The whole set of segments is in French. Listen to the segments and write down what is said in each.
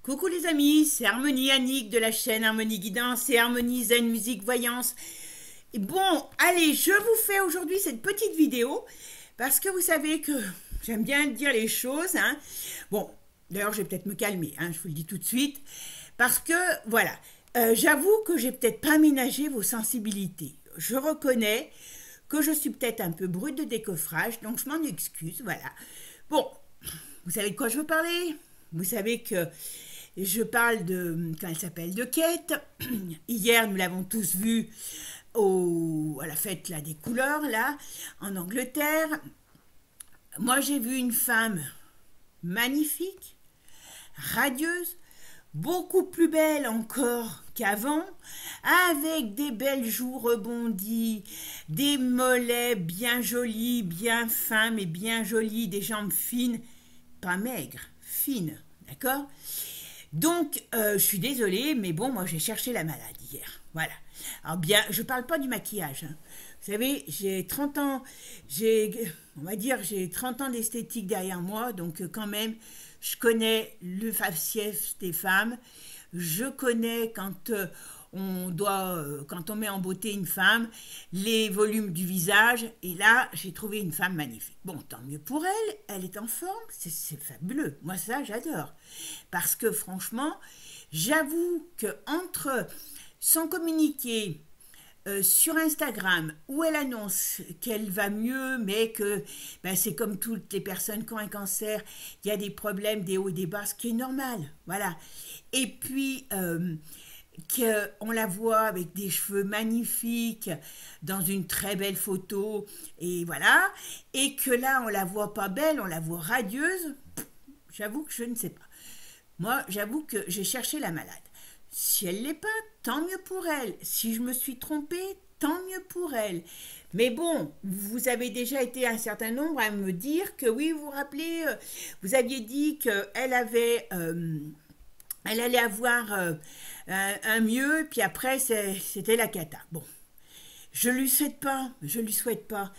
Coucou les amis, c'est Harmonie Annick de la chaîne Harmonie Guidance et Harmonie Zen Musique Voyance. Et bon, allez, je vous fais aujourd'hui cette petite vidéo parce que vous savez que j'aime bien dire les choses. Bon, d'ailleurs, je vais peut-être me calmer, je vous le dis tout de suite. Parce que, voilà, j'avoue que j'ai peut-être pas ménagé vos sensibilités. Je reconnais que je suis peut-être un peu brute de décoffrage, donc je m'en excuse, voilà. Bon, vous savez de quoi je veux parler? Vous savez que je parle de, quand elle s'appelle, de Kate. Hier, nous l'avons tous vue à la fête là, des couleurs, là, en Angleterre. Moi, j'ai vu une femme magnifique, radieuse, beaucoup plus belle encore qu'avant, avec des belles joues rebondies, des mollets bien jolis, bien fins, mais bien jolis, des jambes fines, pas maigres, fines, d'accord? Donc, je suis désolée, mais bon, moi j'ai cherché la malade hier. Voilà. Alors bien, je parle pas du maquillage. Vous savez, j'ai 30 ans, on va dire, j'ai 30 ans d'esthétique derrière moi, donc quand même, je connais le faciès des femmes. Je connais quand on met en beauté une femme, les volumes du visage. Et là, j'ai trouvé une femme magnifique. Bon, tant mieux pour elle, elle est en forme, c'est fabuleux. Moi, ça, j'adore. Parce que franchement, j'avoue que entre son communiqué sur Instagram, où elle annonce qu'elle va mieux, mais que c'est comme toutes les personnes qui ont un cancer, il y a des problèmes, des hauts et des bas, ce qui est normal, voilà. Et puis, qu'on la voit avec des cheveux magnifiques, dans une très belle photo, et voilà, et que là, on la voit pas belle, on la voit radieuse, j'avoue que je ne sais pas. Moi, j'avoue que j'ai cherché la malade. Si elle l'est pas, tant mieux pour elle. Si je me suis trompée, tant mieux pour elle. Mais bon, vous avez déjà été un certain nombre à me dire que oui, vous vous rappelez, vous aviez dit qu'elle elle allait avoir un mieux, puis après c'était la cata. Bon, je lui souhaite pas, je lui souhaite pas.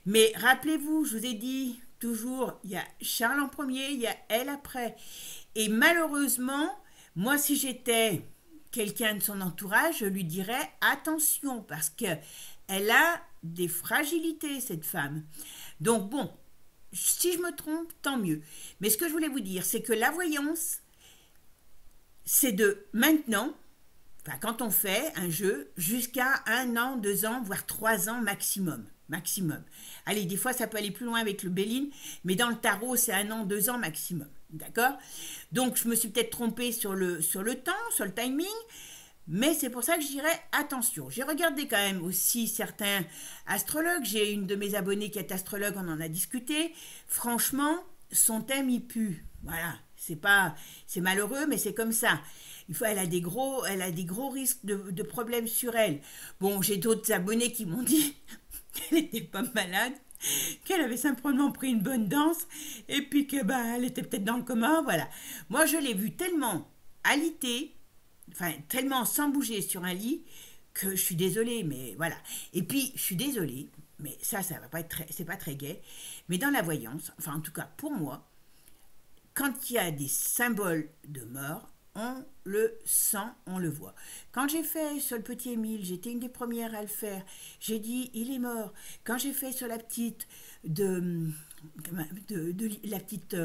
Mais rappelez-vous, je vous ai dit toujours, il y a Charles en premier, il y a elle après. Et malheureusement, moi si j'étais quelqu'un de son entourage, je lui dirais attention parce que elle a des fragilités cette femme. Donc bon, si je me trompe, tant mieux. Mais ce que je voulais vous dire, c'est que la voyance, c'est de maintenant, enfin, quand on fait un jeu, jusqu'à 1 an, 2 ans, voire 3 ans maximum. Maximum. Allez, des fois, ça peut aller plus loin avec le Béline, mais dans le tarot, c'est 1 an, 2 ans maximum. D'accord? Donc, je me suis peut-être trompée sur le temps, sur le timing, mais c'est pour ça que je dirais attention. J'ai regardé quand même aussi certains astrologues. J'ai une de mes abonnées qui est astrologue, on en a discuté. Franchement, son thème, il pue. Voilà. C'est malheureux, mais c'est comme ça. Elle a des gros risques de problèmes sur elle. Bon, j'ai d'autres abonnés qui m'ont dit qu'elle n'était pas malade, qu'elle avait simplement pris une bonne danse, et puis que elle était peut-être dans le coma, voilà. Moi, je l'ai vue tellement alitée, enfin tellement sans bouger sur un lit, que je suis désolée, mais voilà. Et puis, je suis désolée, mais ça va pas être c'est pas très gai, mais dans la voyance, enfin en tout cas pour moi, quand il y a des symboles de mort, on le sent, on le voit. Quand j'ai fait sur le petit Émile, j'étais une des premières à le faire. J'ai dit, il est mort. Quand j'ai fait sur la petite la petite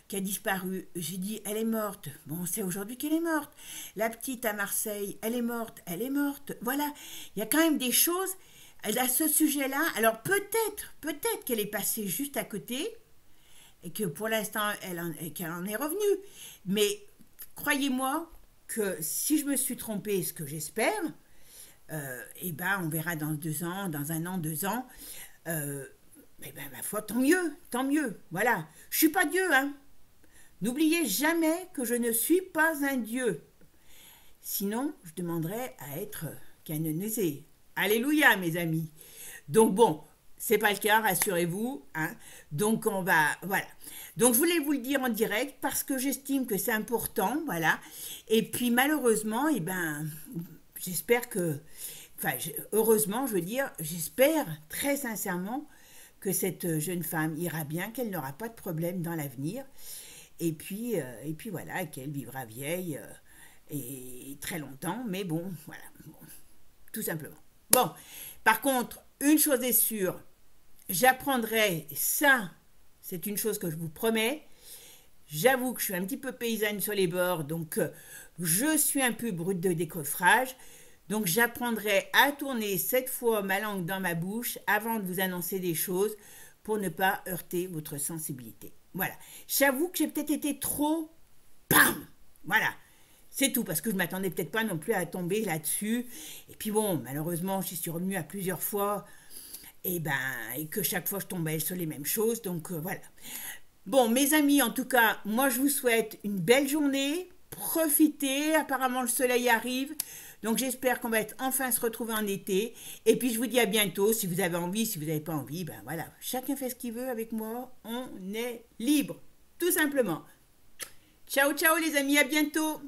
qui a disparu, j'ai dit, elle est morte. Bon, c'est aujourd'hui qu'elle est morte. La petite à Marseille, elle est morte, elle est morte. Voilà, il y a quand même des choses à ce sujet-là. Alors peut-être qu'elle est passée juste à côté, et que pour l'instant, qu'elle en est revenue. Mais croyez-moi que si je me suis trompée, ce que j'espère, on verra dans 2 ans, dans 1 an, 2 ans. Ma foi, tant mieux. Voilà. Je suis pas Dieu, N'oubliez jamais que je ne suis pas un Dieu. Sinon, je demanderais à être canonisé. Alléluia, mes amis. Donc bon, c'est pas le cas, rassurez-vous. Donc voilà. Donc je voulais vous le dire en direct parce que j'estime que c'est important, voilà. Et puis malheureusement, j'espère que, heureusement, je veux dire, j'espère très sincèrement que cette jeune femme ira bien, qu'elle n'aura pas de problème dans l'avenir. Et puis voilà, qu'elle vivra vieille et très longtemps, mais bon, voilà, bon, tout simplement. Bon, par contre, une chose est sûre, j'apprendrai ça, c'est une chose que je vous promets. J'avoue que je suis un petit peu paysanne sur les bords, donc je suis un peu brute de décoffrage. Donc j'apprendrai à tourner 7 fois ma langue dans ma bouche avant de vous annoncer des choses pour ne pas heurter votre sensibilité. Voilà. J'avoue que j'ai peut-être été trop... Bam. Voilà. C'est tout, parce que je ne m'attendais peut-être pas non plus à tomber là-dessus. Et puis bon, malheureusement, j'y suis revenue à plusieurs fois. Et que chaque fois, je tombais sur les mêmes choses. Donc voilà. Bon, mes amis, en tout cas, moi, je vous souhaite une belle journée. Profitez. Apparemment, le soleil arrive. Donc j'espère qu'on va enfin se retrouver en été. Et puis je vous dis à bientôt. Si vous avez envie, si vous n'avez pas envie, ben voilà. Chacun fait ce qu'il veut avec moi. On est libre. Tout simplement. Ciao, ciao les amis. À bientôt.